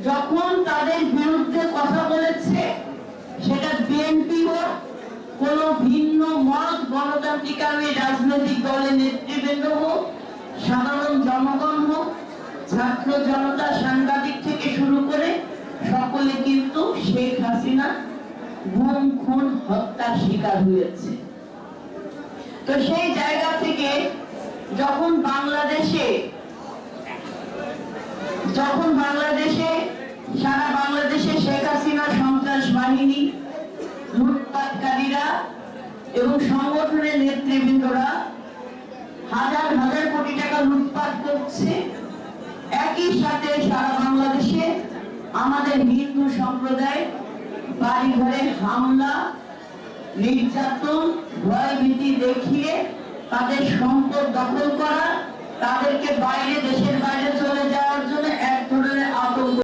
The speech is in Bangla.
যখন তাদের বিরুদ্ধে কথা বলেছে, সেটা বিএনপি হোক, কোন ভিন্ন মত গণতান্ত্রিকামী রাজনৈতিক দলের নেতৃবৃন্দ হোক, সাধারণ জনগণ হোক, ছাত্র জনতা, সাংবাদিক থেকে শুরু করে সকলে কিন্তু শেখ হাসিনা গুম খুন হত্যার শিকার হয়েছে। তো সেই জায়গা থেকে যখন বাংলাদেশে সারা বাংলাদেশে শেখ হাসিনা সন্ত্রাস বাহিনী, লুটপাটকারীরা এবং সংগঠনের নেতৃবৃন্দরা হাজার হাজার কোটি টাকা লুটপাট করছে, একই সাথে সারা বাংলাদেশে আমাদের হিন্দু সম্প্রদায় বাড়ি ঘরে হামলা, নির্যাতন, ভয়ভীতি দেখিয়ে তাদের সম্পদ দখল করা, তাদেরকে বাইরে, দেশের বাইরে চলে যাওয়ার জন্য